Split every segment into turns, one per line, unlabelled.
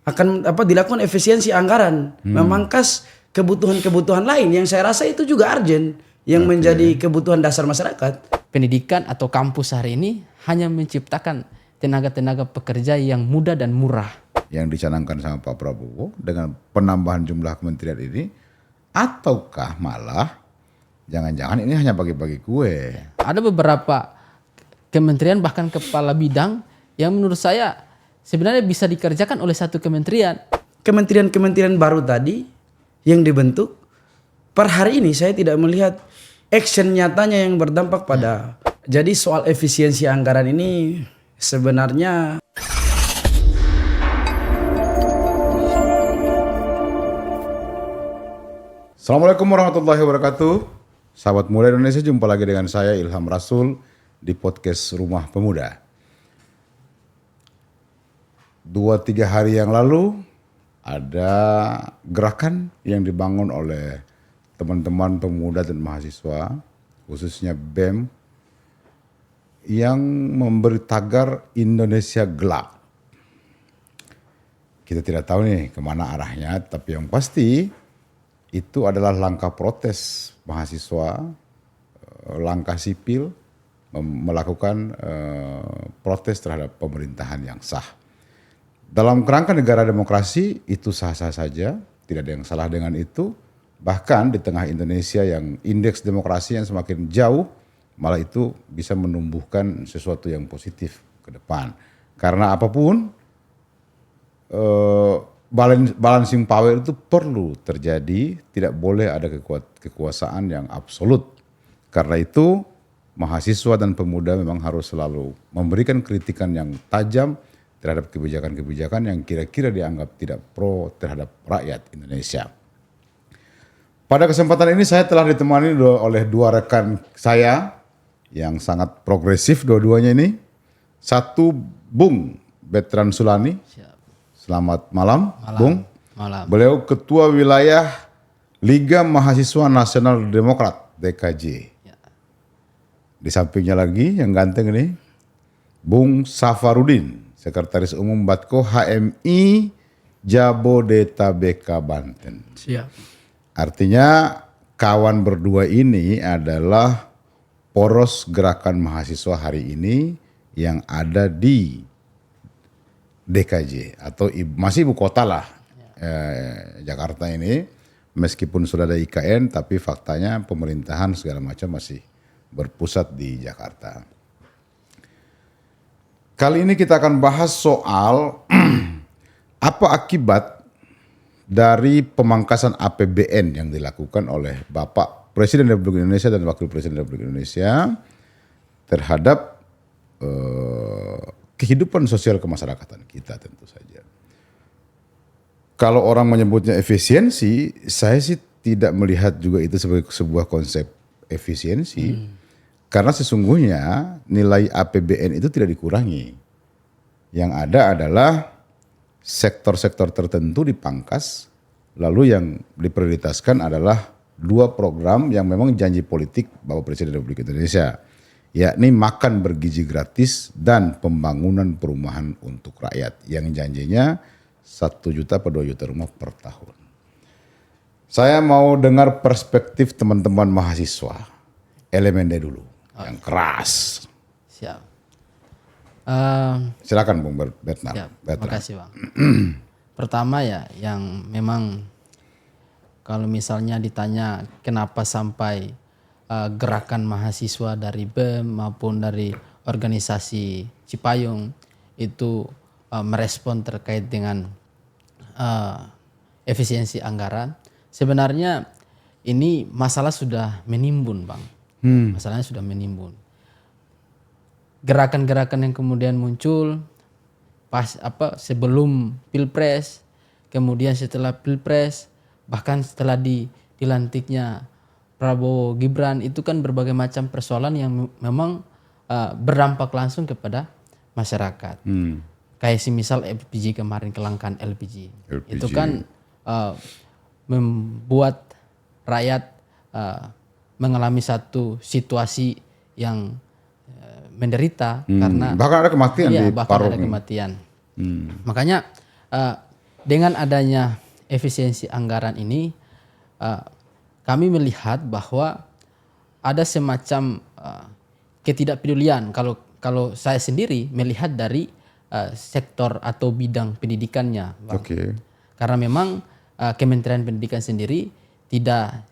akan dilakukan efisiensi anggaran, memangkas kebutuhan-kebutuhan lain yang saya rasa itu juga urgent yang menjadi kebutuhan dasar masyarakat.
Pendidikan atau kampus hari ini hanya menciptakan tenaga-tenaga pekerja yang mudah dan murah.
Yang dicanangkan sama Pak Prabowo dengan penambahan jumlah kementerian ini, ataukah malah jangan-jangan ini hanya bagi-bagi kue?
Ada beberapa kementerian bahkan kepala bidang yang menurut saya sebenarnya bisa dikerjakan oleh satu kementerian.
Kementerian-kementerian baru tadi yang dibentuk, per hari ini saya tidak melihat action nyatanya yang berdampak pada. Jadi soal efisiensi anggaran ini sebenarnya
Assalamualaikum warahmatullahi wabarakatuh. Sahabat Muda Indonesia, jumpa lagi dengan saya Ilham Rasul di podcast Rumah Pemuda. 2-3 hari yang lalu ada gerakan yang dibangun oleh teman-teman pemuda dan mahasiswa, khususnya BEM, yang memberi tagar Indonesia Gelap. Kita tidak tahu nih kemana arahnya, tapi yang pasti itu adalah langkah protes mahasiswa, langkah sipil melakukan protes terhadap pemerintahan yang sah. Dalam kerangka negara demokrasi itu sah-sah saja, tidak ada yang salah dengan itu. Bahkan di tengah Indonesia yang indeks demokrasi yang semakin jauh, malah itu bisa menumbuhkan sesuatu yang positif ke depan. Karena apapun, balancing power itu perlu terjadi, tidak boleh ada kekuasaan yang absolut. Karena itu mahasiswa dan pemuda memang harus selalu memberikan kritikan yang tajam terhadap kebijakan-kebijakan yang kira-kira dianggap tidak pro terhadap rakyat Indonesia. Pada kesempatan ini saya telah ditemani oleh dua rekan saya yang sangat progresif dua-duanya ini. Satu, Bung Bertrand Sulani. Selamat malam, Bung.
Malam.
Beliau Ketua Wilayah Liga Mahasiswa Nasional Demokrat, DKJ.
Ya.
Di sampingnya lagi yang ganteng ini, Bung Safarudin, Sekretaris Umum Batko HMI Jabodetabek Banten.
siap.
Artinya kawan berdua ini adalah poros gerakan mahasiswa hari ini yang ada di DKJ atau masih ibu kota lah, Jakarta ini, meskipun sudah ada IKN tapi faktanya pemerintahan segala macam masih berpusat di Jakarta. Kali ini kita akan bahas soal apa akibat dari pemangkasan APBN yang dilakukan oleh Bapak Presiden Republik Indonesia dan Wakil Presiden Republik Indonesia terhadap kehidupan sosial kemasyarakatan kita tentu saja. Kalau orang menyebutnya efisiensi, saya sih tidak melihat juga itu sebagai sebuah konsep efisiensi. Karena sesungguhnya nilai APBN itu tidak dikurangi. Yang ada adalah sektor-sektor tertentu dipangkas, lalu yang diprioritaskan adalah 2 program yang memang janji politik Bapak Presiden Republik Indonesia, yakni makan bergizi gratis dan pembangunan perumahan untuk rakyat yang janjinya 1 juta atau 2 juta rumah per tahun. Saya mau dengar perspektif teman-teman mahasiswa, elemennya dulu, yang keras.
Siap.
Silakan Bung Bertrand.
Siap. Terima kasih Bang. Pertama ya, yang memang kalau misalnya ditanya kenapa sampai gerakan mahasiswa dari BEM maupun dari organisasi Cipayung itu merespon terkait dengan efisiensi anggaran. Sebenarnya ini masalah sudah menimbun Bang. Masalahnya sudah menimbun. Gerakan-gerakan yang kemudian muncul sebelum Pilpres, kemudian setelah Pilpres, bahkan setelah dilantiknya Prabowo Gibran, itu kan berbagai macam persoalan yang memang berdampak langsung kepada masyarakat. Kayak misal LPG kemarin, kelangkaan LPG. Itu kan membuat rakyat mengalami satu situasi yang menderita karena
bahkan ada kematian di
bahkan
Parung.
ada kematian. Makanya dengan adanya efisiensi anggaran ini, kami melihat bahwa ada semacam ketidakpedulian. Kalau saya sendiri melihat dari sektor atau bidang pendidikannya, Bang.
Oke.
Karena memang Kementerian Pendidikan sendiri tidak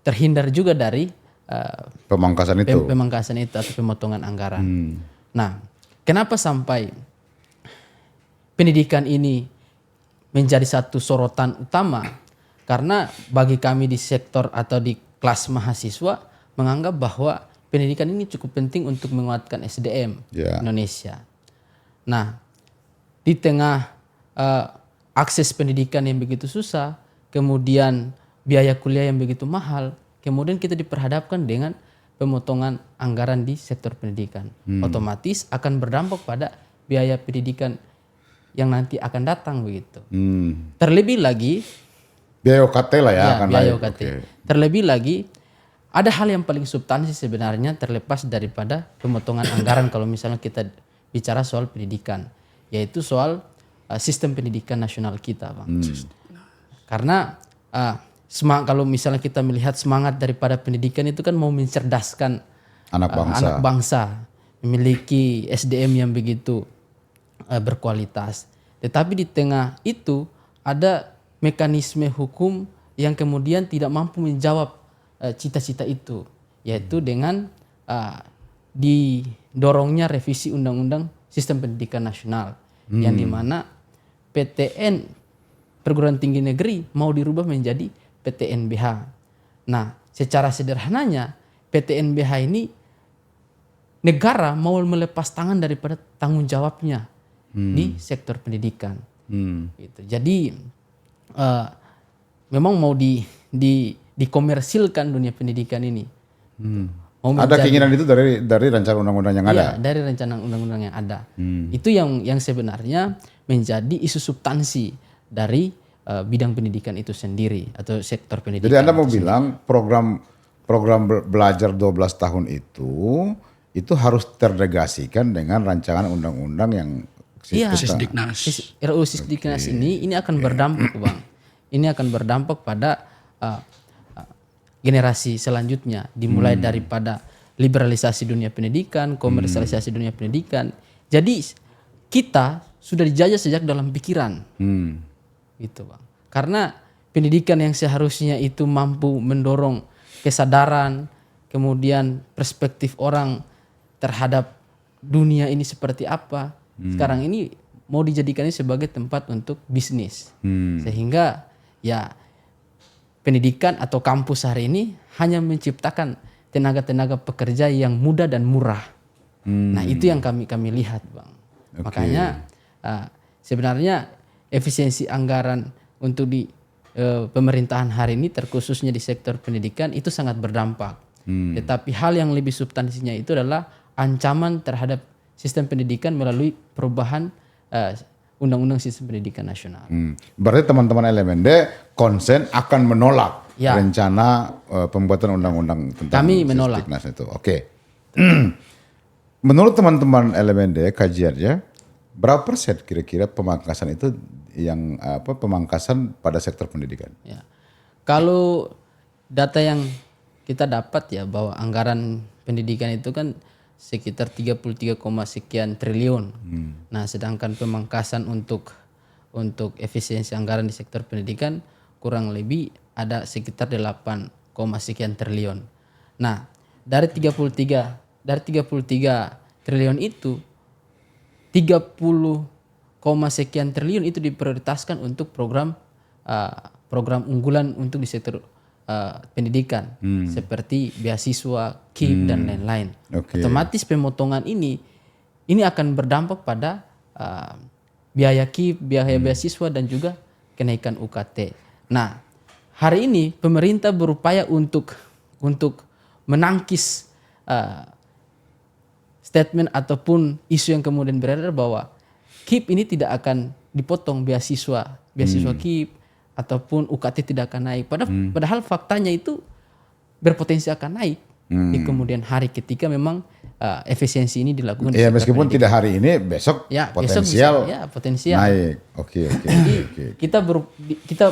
terhindar juga dari
Pemangkasan itu.
pemangkasan itu atau pemotongan anggaran. Nah, kenapa sampai pendidikan ini menjadi satu sorotan utama? Karena bagi kami di sektor atau di kelas mahasiswa menganggap bahwa pendidikan ini cukup penting untuk menguatkan SDM
Ya.
Indonesia. Nah, di tengah akses pendidikan yang begitu susah, kemudian biaya kuliah yang begitu mahal, kemudian kita diperhadapkan dengan pemotongan anggaran di sektor pendidikan. Otomatis akan berdampak pada biaya pendidikan yang nanti akan datang begitu. Terlebih lagi,
Biaya UKT lah ya, akan
biaya
naik.
UKT.
Oke.
Terlebih lagi, ada hal yang paling substansi sebenarnya terlepas daripada pemotongan anggaran kalau misalnya kita bicara soal pendidikan, yaitu soal sistem pendidikan nasional kita, Bang. Karena kalau misalnya kita melihat semangat daripada pendidikan itu kan mau mencerdaskan
Anak bangsa.
anak bangsa, memiliki SDM yang begitu berkualitas. Tetapi di tengah itu ada mekanisme hukum yang kemudian tidak mampu menjawab cita-cita itu, yaitu dengan didorongnya revisi Undang-Undang Sistem Pendidikan Nasional, yang dimana PTN perguruan tinggi negeri mau dirubah menjadi PTNBH. Nah, secara sederhananya PTNBH ini negara mau melepas tangan daripada tanggung jawabnya di sektor pendidikan. Gitu. Jadi memang mau dikomersilkan dunia pendidikan ini. Mau
Ada keinginan itu dari rancangan undang-undang yang ada.
Iya, dari rencana undang-undang yang ada. Itu yang sebenarnya menjadi isu substansi dari bidang pendidikan itu sendiri atau sektor pendidikan.
Jadi Anda mau bilang program belajar 12 tahun itu harus terdelegasikan dengan rancangan undang-undang yang
Sisdiknas.
RUU Sisdiknas ini akan berdampak, Bang. Ini akan berdampak pada generasi selanjutnya, dimulai daripada liberalisasi dunia pendidikan, komersialisasi dunia pendidikan. Jadi kita sudah dijajah sejak dalam pikiran, gitu, Bang. Karena pendidikan yang seharusnya itu mampu mendorong kesadaran, kemudian perspektif orang terhadap dunia ini seperti apa. Sekarang ini mau dijadikannya sebagai tempat untuk bisnis, sehingga ya pendidikan atau kampus hari ini hanya menciptakan tenaga-tenaga pekerja yang muda dan murah. Nah itu yang kami lihat, Bang. Makanya sebenarnya efisiensi anggaran untuk di pemerintahan hari ini terkhususnya di sektor pendidikan itu sangat berdampak. Tetapi hal yang lebih substansinya itu adalah ancaman terhadap sistem pendidikan melalui perubahan Undang-Undang Sistem Pendidikan Nasional.
Berarti teman-teman LMND konsen akan menolak rencana pembuatan undang-undang tentang
Kami menolak.
Sisdiknas itu. Oke. Menurut teman-teman LMND kajiannya, berapa persen kira-kira pemangkasan itu yang pemangkasan pada sektor pendidikan?
Ya. Kalau data yang kita dapat ya bahwa anggaran pendidikan itu kan sekitar 33, sekian triliun. Nah, sedangkan pemangkasan untuk efisiensi anggaran di sektor pendidikan kurang lebih ada sekitar 8, sekian triliun. Nah, dari 33 triliun itu 30, sekian triliun itu diprioritaskan untuk program unggulan untuk di sektor pendidikan seperti beasiswa, KIP dan lain-lain. Otomatis pemotongan ini akan berdampak pada biaya KIP, biaya beasiswa dan juga kenaikan UKT. Nah, hari ini pemerintah berupaya untuk menangkis statement ataupun isu yang kemudian beredar bahwa KIP ini tidak akan dipotong beasiswa KIP ataupun UKT tidak akan naik. Padahal faktanya itu berpotensi akan naik. di kemudian hari ketika memang efisiensi ini dilakukan di
Iya,
sektor
meskipun
pendidikan.
tidak hari ini, besok
Ya, besok
potensial
bisa, ya, potensial.
naik. Oke.
Kita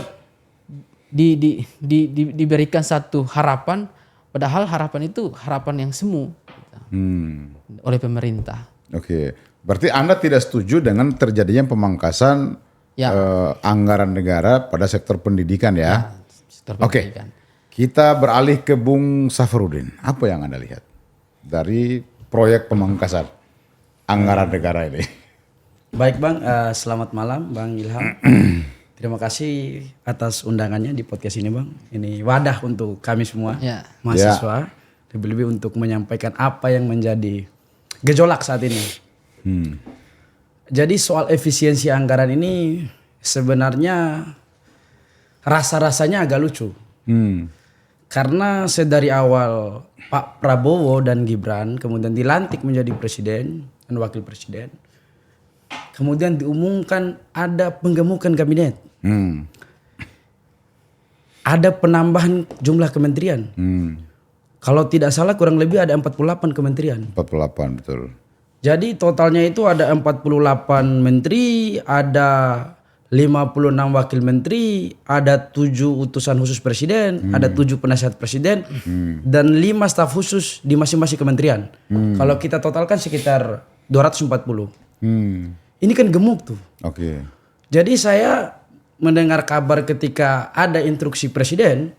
diberikan satu harapan, padahal harapan itu harapan yang semu oleh pemerintah.
Oke. Berarti Anda tidak setuju dengan terjadinya pemangkasan
Ya.
anggaran negara pada sektor pendidikan ya?
Sektor
Oke.
pendidikan.
Kita beralih ke Bung Safarudin. Apa yang Anda lihat dari proyek pemangkasan anggaran negara ini?
Baik Bang, selamat malam Bang Ilham. Terima kasih atas undangannya di podcast ini Bang. Ini wadah untuk kami semua
Ya.
mahasiswa. Lebih-lebih untuk menyampaikan apa yang menjadi gejolak saat ini. Jadi soal efisiensi anggaran ini sebenarnya rasa-rasanya agak lucu. Karena sedari awal Pak Prabowo dan Gibran kemudian dilantik menjadi presiden dan wakil presiden. Kemudian diumumkan ada penggemukan kabinet. Ada penambahan jumlah kementerian. Kalau tidak salah kurang lebih ada 48 kementerian.
48 betul.
Jadi totalnya itu ada 48 menteri, ada 56 wakil menteri, ada 7 utusan khusus presiden, ada 7 penasihat presiden, dan 5 staf khusus di masing-masing kementerian. Kalau kita totalkan sekitar 240. Ini kan gemuk tuh.
Oke.
Jadi saya mendengar kabar ketika ada instruksi presiden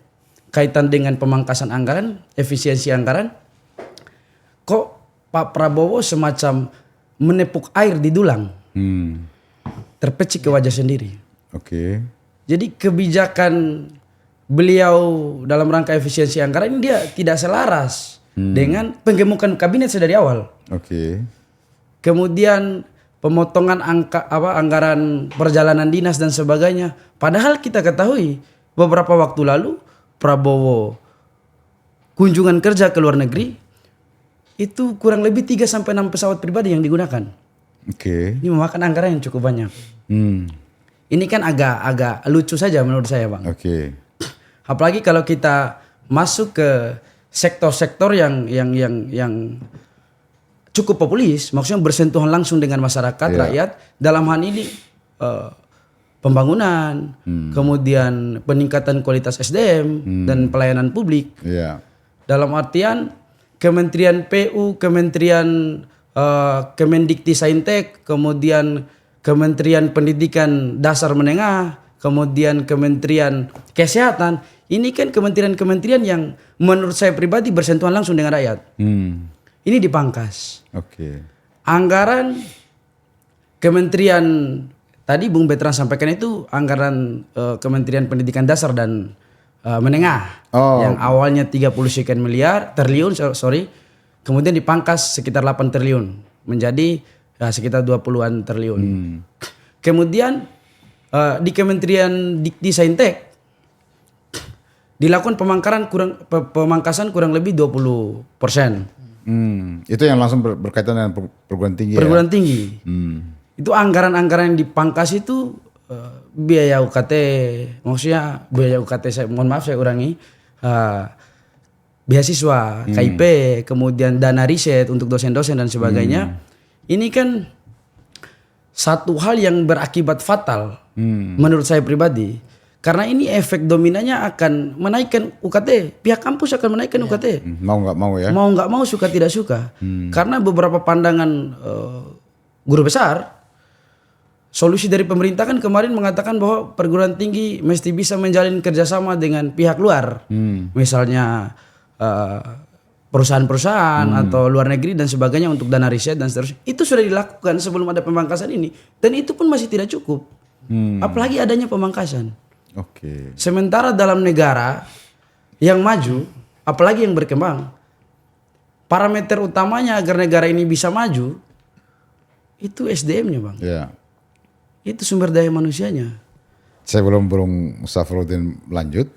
kaitan dengan pemangkasan anggaran, efisiensi anggaran, kok Pak Prabowo semacam menepuk air di dulang, terpecik ke wajah sendiri.
Oke.
Jadi kebijakan beliau dalam rangka efisiensi anggaran ini dia tidak selaras dengan penggemukan kabinet sedari awal.
Oke.
Kemudian pemotongan anggaran perjalanan dinas dan sebagainya. Padahal kita ketahui beberapa waktu lalu Prabowo kunjungan kerja ke luar negeri itu kurang lebih 3 sampai 6 pesawat pribadi yang digunakan.
Oke.
Ini memakan anggaran yang cukup banyak. Ini kan agak lucu saja menurut saya, Bang.
Oke.
Apalagi kalau kita masuk ke sektor-sektor yang cukup populis, maksudnya bersentuhan langsung dengan masyarakat, rakyat. Dalam hal ini pembangunan, kemudian peningkatan kualitas SDM dan pelayanan publik.
Iya.
Dalam artian Kementerian PU, Kementerian Kemendikti-Saintek, kemudian Kementerian Pendidikan Dasar Menengah, kemudian Kementerian Kesehatan. Ini kan kementerian-kementerian yang menurut saya pribadi bersentuhan langsung dengan rakyat. Ini dipangkas.
Oke.
Anggaran Kementerian tadi Bung Betran sampaikan itu anggaran Kementerian Pendidikan Dasar dan Menengah yang awalnya 30 sekian triliun, kemudian dipangkas sekitar 8 triliun menjadi sekitar 20-an triliun. Kemudian di Kementerian Dikti-Saintek dilakukan pemangkasan kurang lebih 20%.
Itu yang langsung berkaitan dengan perguruan tinggi.
Perguruan tinggi. Itu anggaran-anggaran yang dipangkas itu biaya UKT, maksudnya biaya UKT saya mohon maaf saya urangi, beasiswa, KIP, kemudian dana riset untuk dosen-dosen dan sebagainya. Ini kan satu hal yang berakibat fatal menurut saya pribadi. Karena ini efek dominannya akan menaikkan UKT. Pihak kampus akan menaikkan UKT.
Mau nggak mau ya?
Mau nggak mau, suka tidak suka. Karena beberapa pandangan guru besar, solusi dari pemerintah kan kemarin mengatakan bahwa perguruan tinggi mesti bisa menjalin kerjasama dengan pihak luar. Misalnya perusahaan-perusahaan atau luar negeri dan sebagainya untuk dana riset dan seterusnya. Itu sudah dilakukan sebelum ada pemangkasan ini. Dan itu pun masih tidak cukup. Apalagi adanya pemangkasan.
Oke.
Sementara dalam negara yang maju, apalagi yang berkembang, parameter utamanya agar negara ini bisa maju itu SDM-nya, Bang.
Ya.
Itu sumber daya manusianya.
Saya belum Bung Safarudin lanjut.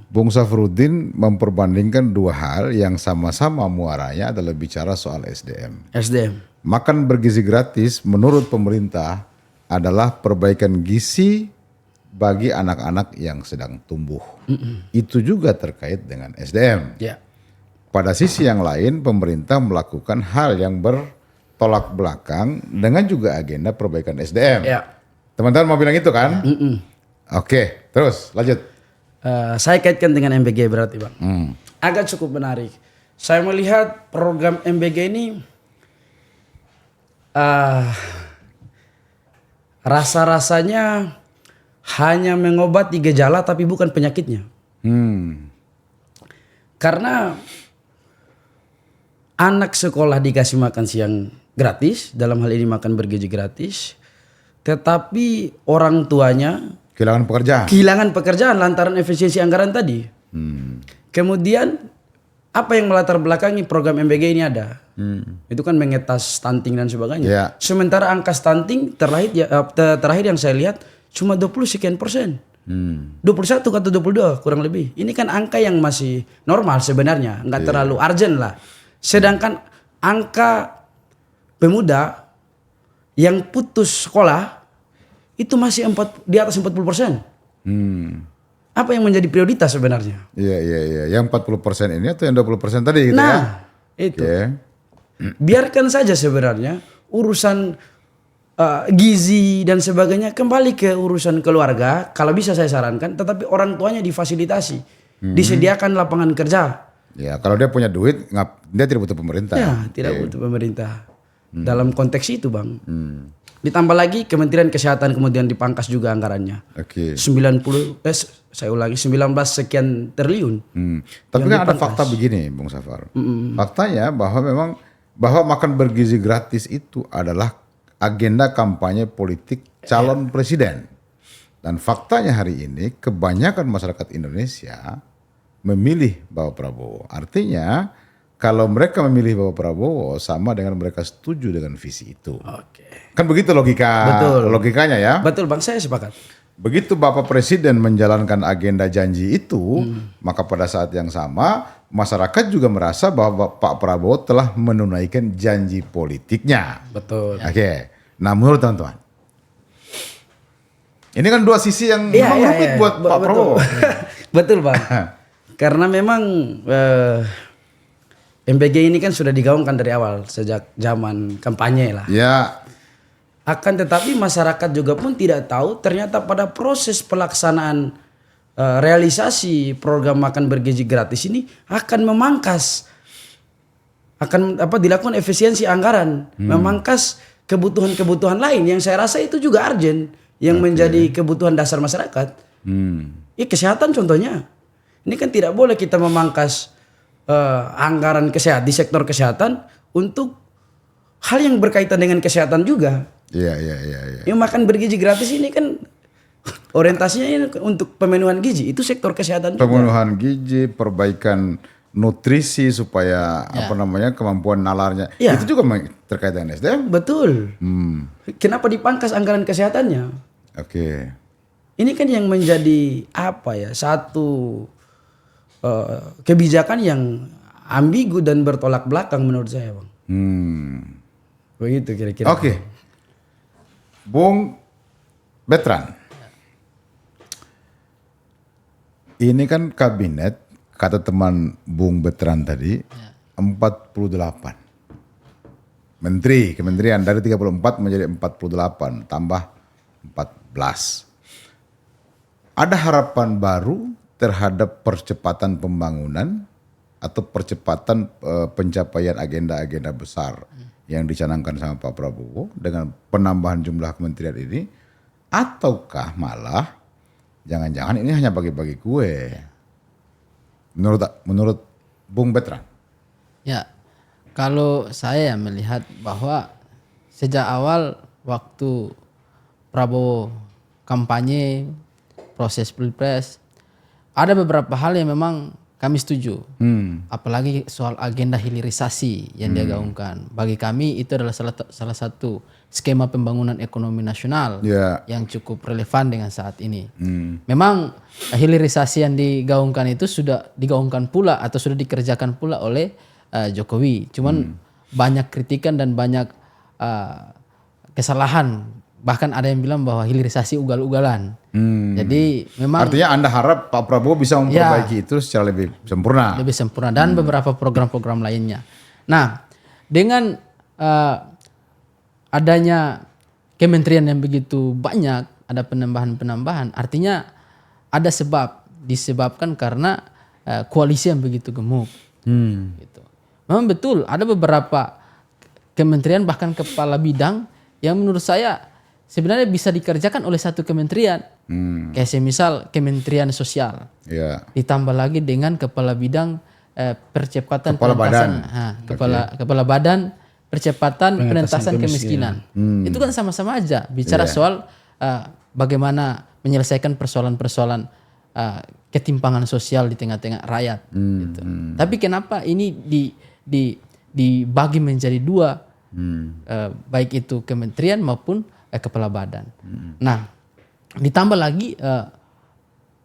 Bung Safarudin memperbandingkan dua hal yang sama-sama muaranya adalah bicara soal SDM.
SDM.
Makan bergizi gratis menurut pemerintah adalah perbaikan gizi bagi anak-anak yang sedang tumbuh. Itu juga terkait dengan SDM.
Ya.
pada sisi yang lain pemerintah melakukan hal yang bertolak belakang dengan juga agenda perbaikan SDM.
Ya.
Teman-teman mau bilang itu kan? Oke, terus lanjut.
Saya kaitkan dengan MBG berarti Bang. Agak cukup menarik. Saya melihat program MBG ini rasa-rasanya hanya mengobati gejala tapi bukan penyakitnya. Karena anak sekolah dikasih makan siang gratis, dalam hal ini makan bergizi gratis, tetapi orang tuanya
Kehilangan
pekerjaan lantaran efisiensi anggaran tadi. Kemudian apa yang melatar belakangi program MBG ini ada? Itu kan mengetas stunting dan sebagainya.
Ya.
Sementara angka stunting terakhir yang saya lihat cuma 20 sekian persen. 21 atau 22 kurang lebih. Ini kan angka yang masih normal sebenarnya, nggak terlalu urgent lah. Sedangkan angka pemuda yang putus sekolah itu masih di atas 40%. Apa yang menjadi prioritas sebenarnya?
Iya. Yang 40% ini atau yang 20% tadi gitu
Nah, itu. Biarkan saja sebenarnya urusan gizi dan sebagainya kembali ke urusan keluarga. Kalau bisa saya sarankan, tetapi orang tuanya difasilitasi, disediakan lapangan kerja.
Ya, kalau dia punya duit, dia tidak butuh pemerintah.
Ya, tidak butuh pemerintah. Dalam konteks itu, Bang. Ditambah lagi Kementerian Kesehatan kemudian dipangkas juga anggarannya. 19 sekian triliun.
Tapi kan ada fakta begini, Bung Safar. Faktanya bahwa makan bergizi gratis itu adalah agenda kampanye politik calon presiden. Dan faktanya hari ini kebanyakan masyarakat Indonesia memilih Bapak Prabowo. Artinya kalau mereka memilih Bapak Prabowo sama dengan mereka setuju dengan visi itu. Kan begitu logikanya ya.
Betul Bang, saya sepakat.
Begitu Bapak Presiden menjalankan agenda janji itu, maka pada saat yang sama masyarakat juga merasa bahwa Pak Prabowo telah menunaikan janji politiknya.
Betul.
Oke. Nah, menurut teman-teman, ini kan dua sisi yang memang rumit buat Pak Prabowo.
Betul Bang. Karena memang MBG ini kan sudah digaungkan dari awal sejak zaman kampanye lah.
Ya.
Akan tetapi masyarakat juga pun tidak tahu ternyata pada proses pelaksanaan realisasi program makan bergizi gratis ini akan dilakukan efisiensi anggaran, memangkas kebutuhan-kebutuhan lain yang saya rasa itu juga urgent yang menjadi kebutuhan dasar masyarakat. Ya, kesehatan contohnya. Ini kan tidak boleh kita memangkas anggaran kesehatan di sektor kesehatan untuk hal yang berkaitan dengan kesehatan juga.
Iya.
Yang makan bergizi gratis ini kan orientasinya ini untuk pemenuhan gizi, itu sektor kesehatan juga.
Pemenuhan gizi, perbaikan nutrisi supaya kemampuan nalarnya. Itu juga terkait dengan SDM.
Betul. Kenapa dipangkas anggaran kesehatannya?
Oke.
Ini kan yang menjadi satu kebijakan yang ambigu dan bertolak belakang menurut saya, Bang. Begitu kira-kira.
Oke. Bung Betran. Ini kan kabinet, kata teman Bung Betran tadi, 48. Menteri, kementerian dari 34 menjadi 48, tambah 14. Ada harapan baru terhadap percepatan pembangunan atau percepatan pencapaian agenda-agenda besar yang dicanangkan sama Pak Prabowo dengan penambahan jumlah kementerian ini, ataukah malah jangan-jangan ini hanya bagi-bagi kue? Menurut Bung Betran?
Ya, kalau saya melihat bahwa sejak awal waktu Prabowo kampanye, proses pilpres, ada beberapa hal yang memang kami setuju. Apalagi soal agenda hilirisasi yang dia gaungkan. Bagi kami itu adalah salah satu skema pembangunan ekonomi nasional yang cukup relevan dengan saat ini. Memang hilirisasi yang digaungkan itu sudah digaungkan pula atau sudah dikerjakan pula oleh Jokowi. Cuman banyak kritikan dan banyak kesalahan bahkan ada yang bilang bahwa hilirisasi ugal-ugalan. Jadi memang
Artinya Anda harap Pak Prabowo bisa memperbaiki itu secara lebih sempurna.
lebih sempurna dan beberapa program-program lainnya. Nah, dengan adanya kementerian yang begitu banyak, ada penambahan-penambahan, artinya ada disebabkan karena koalisi yang begitu gemuk. Gitu. Memang betul ada beberapa kementerian bahkan kepala bidang yang menurut saya sebenarnya bisa dikerjakan oleh satu kementerian. Kayak semisal Kementerian Sosial.
Ya.
Ditambah lagi dengan kepala bidang percepatan
Kepala
penentasan
badan.
kepala badan percepatan penentasan kemiskinan. Itu kan sama-sama aja bicara soal bagaimana menyelesaikan persoalan-persoalan ketimpangan sosial di tengah-tengah rakyat. Gitu. Tapi kenapa ini dibagi menjadi dua, baik itu kementerian maupun kepala badan. Nah, ditambah lagi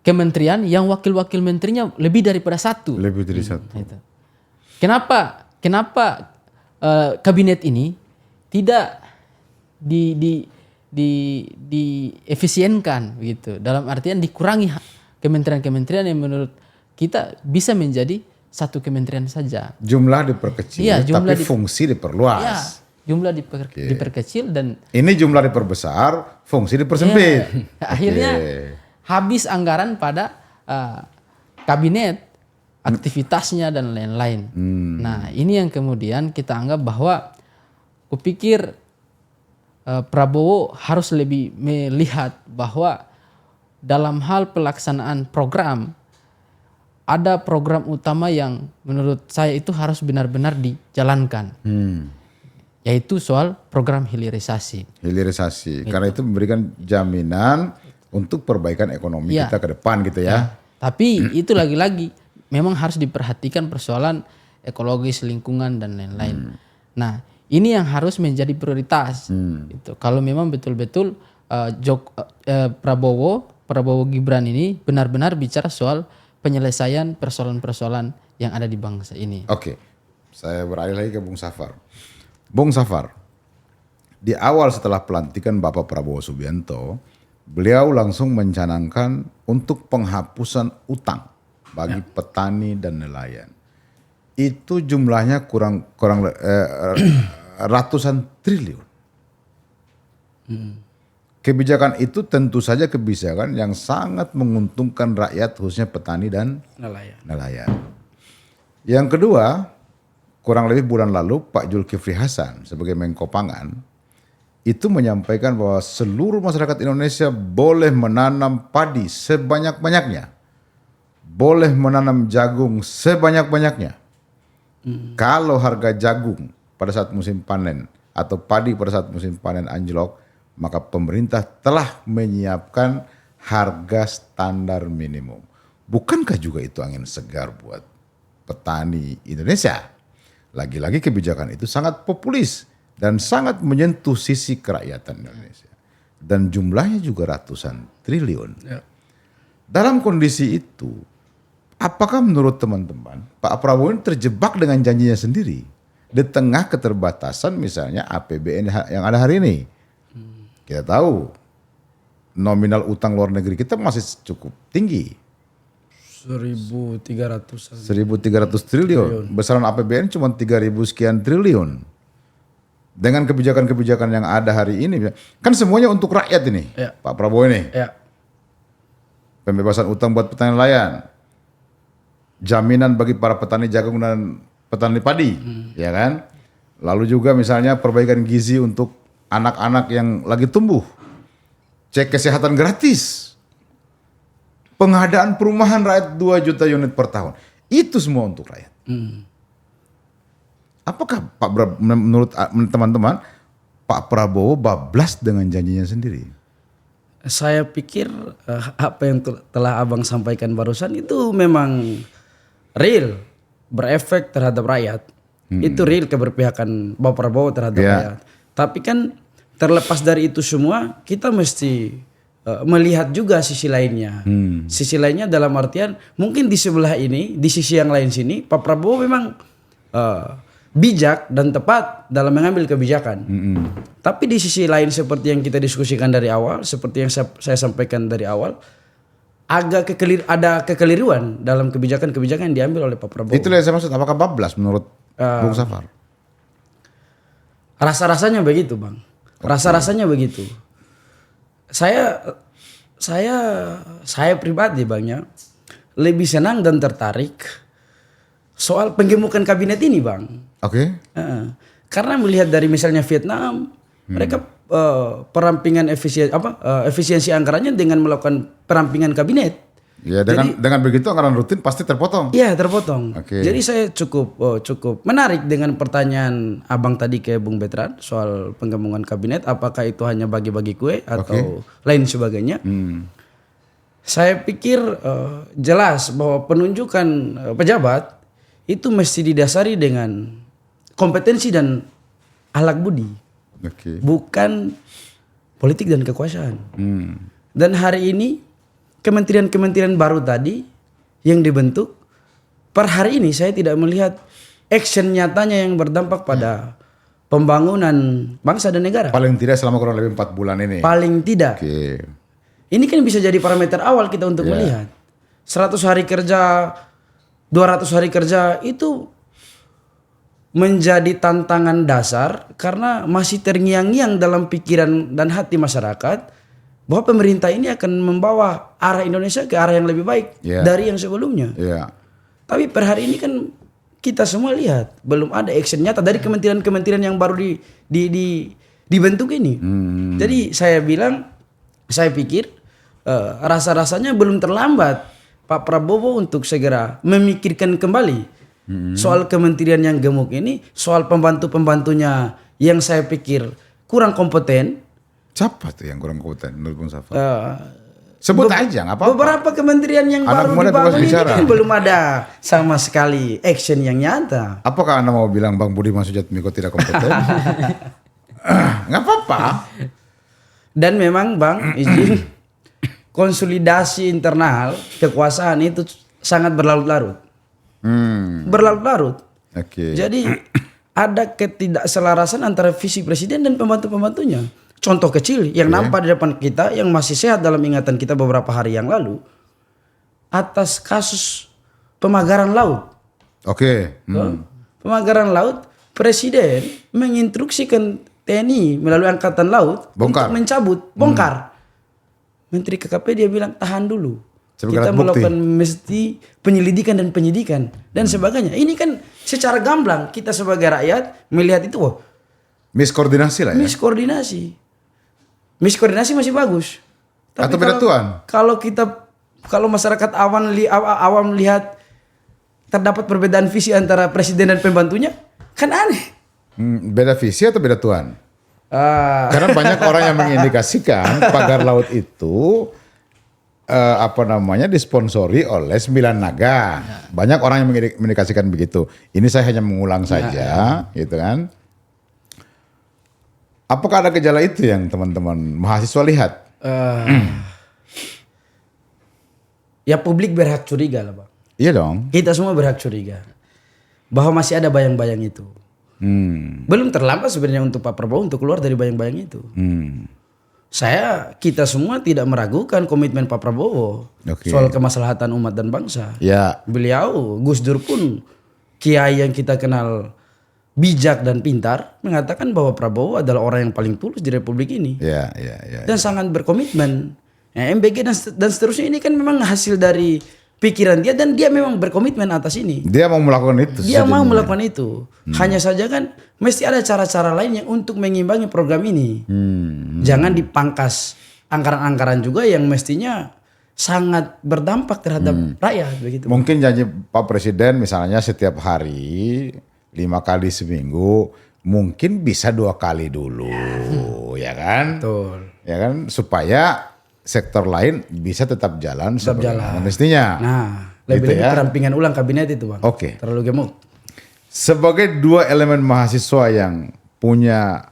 kementerian yang wakil-wakil menterinya lebih daripada satu.
Lebih dari satu.
Gitu. Kenapa kabinet ini tidak diefisienkan gitu? Dalam artian dikurangi kementerian-kementerian yang menurut kita bisa menjadi satu kementerian saja.
Jumlah diperkecil,
Iya, jumlah
tapi fungsi diperluas.
Ya, jumlah diperkecil dan
Ini jumlah diperbesar, fungsi dipersempit.
akhirnya habis anggaran pada kabinet, aktivitasnya dan lain-lain. Nah, ini yang kemudian kita anggap bahwa kupikir Prabowo harus lebih melihat bahwa dalam hal pelaksanaan program ada program utama yang menurut saya itu harus benar-benar dijalankan. Yaitu soal program hilirisasi.
Hilirisasi, karena itu memberikan jaminan untuk perbaikan ekonomi kita ke depan gitu ya.
Tapi itu lagi-lagi memang harus diperhatikan persoalan ekologis, lingkungan dan lain-lain. Nah, ini yang harus menjadi prioritas. Gitu. Kalau memang betul-betul Prabowo Gibran ini benar-benar bicara soal penyelesaian persoalan-persoalan yang ada di bangsa ini.
Oke, saya beralih lagi ke Bung Safar. Bung Safar, di awal setelah pelantikan Bapak Prabowo Subianto, beliau langsung mencanangkan untuk penghapusan utang bagi petani dan nelayan. Itu jumlahnya kurang ratusan triliun. Kebijakan itu tentu saja kebijakan yang sangat menguntungkan rakyat, khususnya petani dan nelayan. Yang kedua, kurang lebih bulan lalu Pak Zulkifli Hasan sebagai Menko Pangan itu menyampaikan bahwa seluruh masyarakat Indonesia boleh menanam padi sebanyak-banyaknya. Boleh menanam jagung sebanyak-banyaknya. Kalau harga jagung pada saat musim panen atau padi pada saat musim panen anjlok, maka pemerintah telah menyiapkan harga standar minimum. Bukankah juga itu angin segar buat petani Indonesia? Lagi-lagi kebijakan itu sangat populis dan sangat menyentuh sisi kerakyatan Indonesia. Dan jumlahnya juga ratusan triliun. Dalam kondisi itu, apakah menurut teman-teman Pak Prabowo ini terjebak dengan janjinya sendiri di tengah keterbatasan misalnya APBN yang ada hari ini? Kita tahu nominal utang luar negeri kita masih cukup tinggi.
1.300
triliun. Besaran APBN cuma 3.000 sekian triliun. Dengan kebijakan-kebijakan yang ada hari ini, kan semuanya untuk rakyat ini, Pak Prabowo ini. Pembebasan utang buat petani nelayan, jaminan bagi para petani jagung dan petani padi, ya kan? Lalu juga misalnya perbaikan gizi untuk anak-anak yang lagi tumbuh, cek kesehatan gratis, pengadaan perumahan rakyat 2 juta unit per tahun. Itu semua untuk rakyat. Apakah menurut teman-teman Pak Prabowo bablas dengan janjinya sendiri?
Saya pikir apa yang telah Abang sampaikan barusan itu memang real, berefek terhadap rakyat. Itu real keberpihakan Bapak Prabowo terhadap rakyat. Tapi kan terlepas dari itu semua, kita mesti melihat juga sisi lainnya. Sisi lainnya dalam artian mungkin di sebelah ini, di sisi yang lain sini, Pak Prabowo memang bijak dan tepat dalam mengambil kebijakan. Tapi di sisi lain seperti yang kita diskusikan dari awal, seperti yang saya sampaikan dari awal, ada kekeliruan dalam kebijakan-kebijakan yang diambil oleh Pak Prabowo.
Itu yang saya maksud, apakah bablas menurut Bung Safar?
Rasa-rasanya begitu, Bang. Rasa-rasanya begitu. Saya pribadi, Bang, ya, lebih senang dan tertarik soal penggemukan kabinet ini, Bang.
Oke.
Karena melihat dari misalnya Vietnam, mereka perampingan efisiensi anggarannya dengan melakukan perampingan kabinet.
Ya, dengan begitu anggaran rutin pasti terpotong.
Iya, terpotong.
Oke.
Jadi saya cukup menarik dengan pertanyaan Abang tadi ke Bung Betran soal penggemungan kabinet, apakah itu hanya bagi-bagi kue atau lain sebagainya. Saya pikir jelas bahwa penunjukan pejabat itu mesti didasari dengan kompetensi dan akhlak budi, bukan politik dan kekuasaan. Dan hari ini kementerian-kementerian baru tadi yang dibentuk, per hari ini saya tidak melihat action nyatanya yang berdampak pada pembangunan bangsa dan negara.
Paling tidak selama kurang lebih 4 bulan ini.
Paling tidak.
Oke.
Ini kan bisa jadi parameter awal kita untuk melihat. 100 hari kerja, 200 hari kerja itu menjadi tantangan dasar karena masih terngiang-ngiang dalam pikiran dan hati masyarakat bahwa pemerintah ini akan membawa arah Indonesia ke arah yang lebih baik dari yang sebelumnya. Tapi per hari ini kan kita semua lihat belum ada action nyata dari kementerian-kementerian yang baru dibentuk ini. Jadi saya pikir rasa-rasanya belum terlambat Pak Prabowo untuk segera memikirkan kembali soal kementerian yang gemuk ini, soal pembantu-pembantunya yang saya pikir kurang kompeten.
Siapa tuh yang kurang kompeten menurut Bung Safar? Sebut aja, nggak apa-apa.
Beberapa kementerian yang
Anak
baru
muda
dibangun ini
bicara.
kan belum ada sama sekali action yang nyata.
Apakah Anda mau bilang Bang Budiman Sujatmiko tidak kompeten? Nggak apa-apa. Dan
memang Bang, izin konsolidasi internal kekuasaan itu sangat berlarut-larut. Berlarut-larut. Jadi ada ketidakselarasan antara visi presiden dan pembantu-pembantunya. Contoh kecil yang nampak di depan kita, yang masih sehat dalam ingatan kita beberapa hari yang lalu, atas kasus pemagaran laut. Pemagaran laut, presiden menginstruksikan TNI melalui Angkatan Laut untuk mencabut, bongkar. Menteri KKP dia bilang tahan dulu. Kita melakukan mesti penyelidikan dan penyidikan dan sebagainya. Ini kan secara gamblang kita sebagai rakyat melihat itu,
miskoordinasi lah ya.
Miskoordinasi masih bagus. Tapi
atau beda tuan?
Kalau masyarakat awam lihat terdapat perbedaan visi antara presiden dan pembantunya, kan aneh.
Beda visi atau beda tuan? Karena banyak orang yang mengindikasikan pagar laut itu disponsori oleh 9 naga. Banyak orang yang mengindikasikan begitu. Ini saya hanya mengulang saja, gitu kan. Apakah ada gejala itu yang teman-teman mahasiswa lihat?
Ya publik berhak curiga lah, Bang.
Iya dong.
Kita semua berhak curiga bahwa masih ada bayang-bayang itu. Belum terlambat sebenarnya untuk Pak Prabowo untuk keluar dari bayang-bayang itu. Kita semua tidak meragukan komitmen Pak Prabowo soal kemaslahatan umat dan bangsa. Beliau, Gus Dur pun kiai yang kita kenal bijak dan pintar mengatakan bahwa Prabowo adalah orang yang paling tulus di Republik ini. Dan sangat berkomitmen. MBG dan seterusnya ini kan memang hasil dari pikiran dia dan dia memang berkomitmen atas ini.
Dia mau melakukan itu.
Hanya saja kan mesti ada cara-cara lain yang untuk mengimbangi program ini. Jangan dipangkas anggaran-anggaran juga yang mestinya sangat berdampak terhadap rakyat begitu.
Mungkin janji Pak Presiden misalnya setiap hari 5 kali seminggu, mungkin bisa 2 kali dulu, ya kan?
Betul.
Ya kan, supaya sektor lain bisa tetap jalan mestinya.
Lebih-lebih perampingan ulang kabinet itu, Bang. Terlalu gemuk.
Sebagai 2 elemen mahasiswa yang punya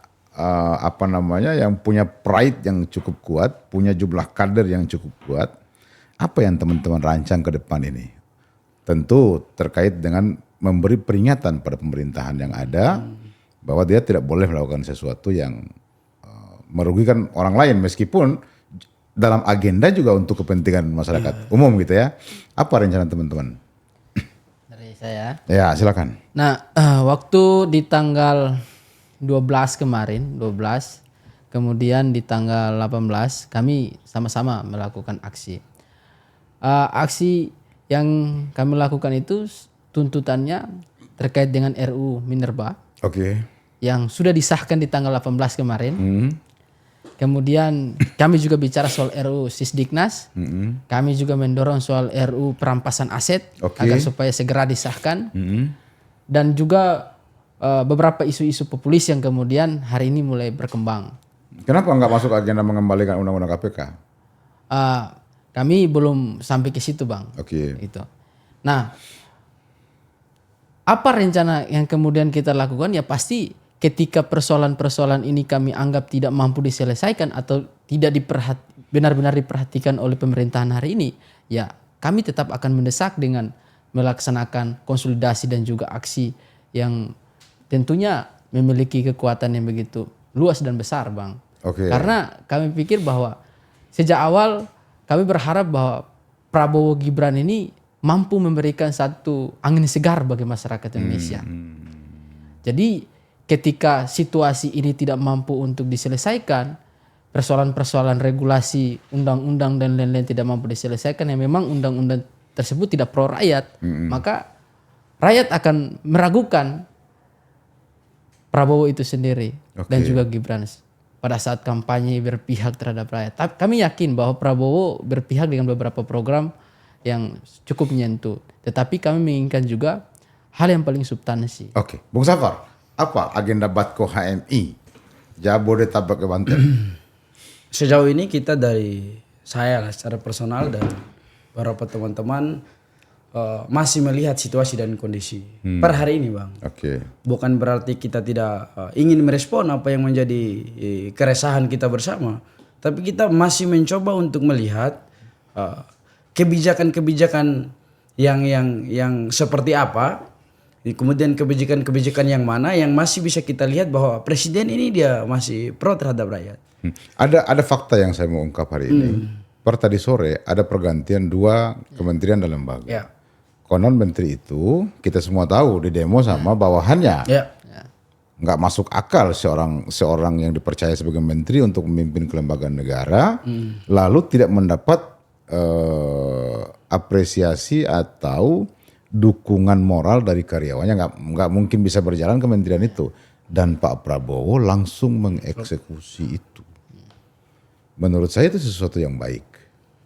yang punya pride yang cukup kuat, punya jumlah kader yang cukup kuat, apa yang teman-teman rancang ke depan ini? Tentu terkait dengan memberi peringatan pada pemerintahan yang ada bahwa dia tidak boleh melakukan sesuatu yang merugikan orang lain meskipun dalam agenda juga untuk kepentingan masyarakat umum gitu ya. Apa rencana teman-teman?
Dari saya.
Ya, silakan.
Nah, waktu di tanggal 12 kemarin, 12, kemudian di tanggal 18 kami sama-sama melakukan aksi. Aksi yang kami lakukan itu tuntutannya terkait dengan RUU Minerba
Oke.
yang sudah disahkan di tanggal 18 kemarin. Kemudian kami juga bicara soal RUU Sisdiknas. Kami juga mendorong soal RUU perampasan aset agar supaya segera disahkan. Dan juga beberapa isu-isu populis yang kemudian hari ini mulai berkembang.
Kenapa nggak masuk agenda mengembalikan undang-undang KPK?
Kami belum sampai ke situ, Bang.
Oke.
Itu. Nah, apa rencana yang kemudian kita lakukan? Ya pasti ketika persoalan-persoalan ini kami anggap tidak mampu diselesaikan atau tidak benar-benar diperhatikan oleh pemerintahan hari ini, ya kami tetap akan mendesak dengan melaksanakan konsolidasi dan juga aksi yang tentunya memiliki kekuatan yang begitu luas dan besar, Bang.
Oke.
Karena kami pikir bahwa sejak awal kami berharap bahwa Prabowo Gibran ini mampu memberikan satu angin segar bagi masyarakat Indonesia. Jadi ketika situasi ini tidak mampu untuk diselesaikan, persoalan-persoalan regulasi, undang-undang dan lain-lain tidak mampu diselesaikan, yang memang undang-undang tersebut tidak pro rakyat, maka rakyat akan meragukan Prabowo itu sendiri dan juga Gibran pada saat kampanye berpihak terhadap rakyat. Tapi kami yakin bahwa Prabowo berpihak dengan beberapa program yang cukup menyentuh. Tetapi kami menginginkan juga hal yang paling substansi.
Oke, Bung Safar, apa agenda Batko HMI Jabodetabek Banten?
Sejauh ini kita dari saya lah secara personal dan beberapa teman-teman masih melihat situasi dan kondisi per hari ini, Bang.
Oke.
Bukan berarti kita tidak ingin merespon apa yang menjadi keresahan kita bersama, tapi kita masih mencoba untuk melihat kebijakan-kebijakan yang seperti apa, kemudian kebijakan-kebijakan yang mana yang masih bisa kita lihat bahwa presiden ini dia masih pro terhadap rakyat.
Ada fakta yang saya mau ungkap hari ini. Per tadi sore ada pergantian 2 kementerian dan lembaga.
Ya.
Konon menteri itu kita semua tahu di demo sama bawahannya.
Ya.
Nggak masuk akal seorang yang dipercaya sebagai menteri untuk memimpin kelembagaan negara lalu tidak mendapat apresiasi atau dukungan moral dari karyawannya. Nggak mungkin bisa berjalan kementerian itu. Dan Pak Prabowo langsung mengeksekusi itu. Menurut saya itu sesuatu yang baik,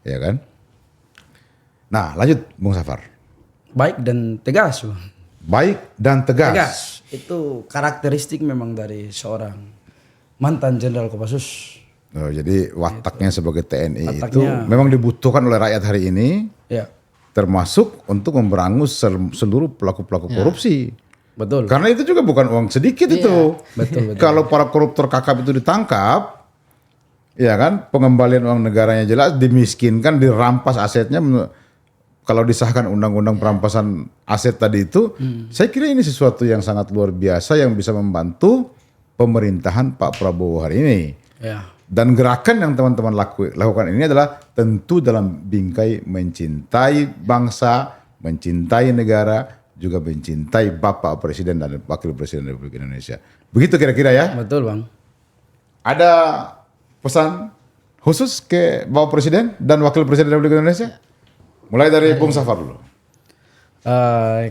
ya kan? Nah, lanjut Bung Safar.
Baik dan tegas, Bang.
Baik dan tegas.
Tegas. Itu karakteristik memang dari seorang mantan Jenderal Kopassus.
Oh, jadi wataknya sebagai TNI itu
Wataknya.
memang dibutuhkan oleh rakyat hari ini,
Ya,
termasuk untuk memberangus seluruh pelaku-pelaku korupsi.
betul.
Karena itu juga bukan uang sedikit itu.
Betul.
Kalau para koruptor kakap itu ditangkap, ya kan, pengembalian uang negaranya jelas, dimiskinkan, dirampas asetnya. Kalau disahkan undang-undang perampasan aset tadi itu, saya kira ini sesuatu yang sangat luar biasa yang bisa membantu pemerintahan Pak Prabowo hari ini.
Ya.
Dan gerakan yang teman-teman lakukan ini adalah tentu dalam bingkai mencintai bangsa, mencintai negara, juga mencintai Bapak Presiden dan Wakil Presiden Republik Indonesia. Begitu kira-kira ya?
Betul, Bang.
Ada pesan khusus ke Bapak Presiden dan Wakil Presiden Republik Indonesia? Mulai dari Bung Safar dulu.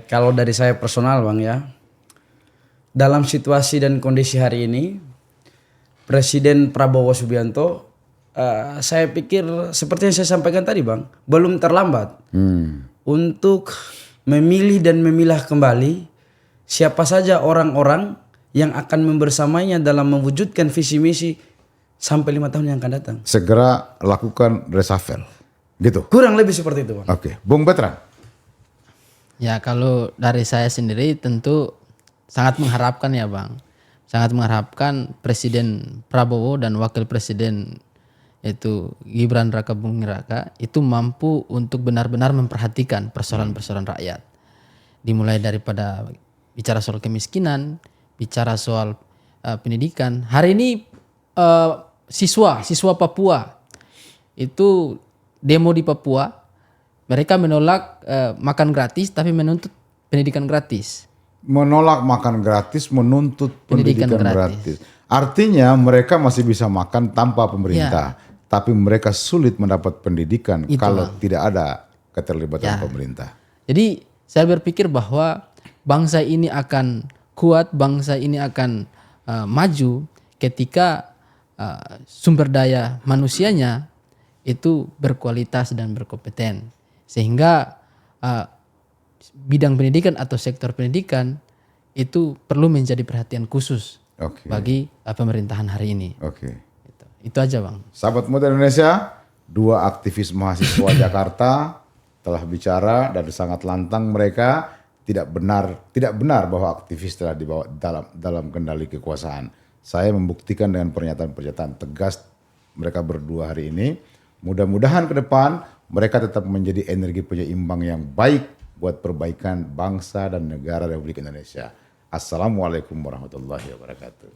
Kalau dari saya personal, Bang, ya, dalam situasi dan kondisi hari ini, Presiden Prabowo Subianto, saya pikir seperti yang saya sampaikan tadi, Bang, belum terlambat untuk memilih dan memilah kembali siapa saja orang-orang yang akan membersamainya dalam mewujudkan visi misi sampai 5 tahun yang akan datang.
Segera lakukan reshuffle, gitu.
Kurang lebih seperti itu, Bang.
Oke, Bung Betran.
Ya kalau dari saya sendiri tentu sangat mengharapkan ya Bang. Sangat mengharapkan Presiden Prabowo dan Wakil Presiden yaitu Gibran Raka Buming Raka itu mampu untuk benar-benar memperhatikan persoalan-persoalan rakyat. dimulai daripada bicara soal kemiskinan, bicara soal pendidikan. Hari ini siswa Papua itu demo di Papua, mereka menolak makan gratis tapi menuntut pendidikan gratis.
Menolak makan gratis, menuntut pendidikan gratis. Artinya mereka masih bisa makan tanpa pemerintah, tapi mereka sulit mendapat pendidikan kalau tidak ada keterlibatan pemerintah.
Jadi saya berpikir bahwa bangsa ini akan kuat, bangsa ini akan maju ketika sumber daya manusianya itu berkualitas dan berkompeten. Sehingga bidang pendidikan atau sektor pendidikan itu perlu menjadi perhatian khusus bagi pemerintahan hari ini. Itu aja Bang.
Sahabat Muda Indonesia, 2 aktivis mahasiswa Jakarta telah bicara dan sangat lantang mereka tidak benar bahwa aktivis telah dibawa dalam kendali kekuasaan. Saya membuktikan dengan pernyataan-pernyataan tegas mereka berdua hari ini. Mudah-mudahan ke depan mereka tetap menjadi energi penyeimbang yang baik buat perbaikan bangsa dan negara Republik Indonesia. Assalamualaikum warahmatullahi wabarakatuh.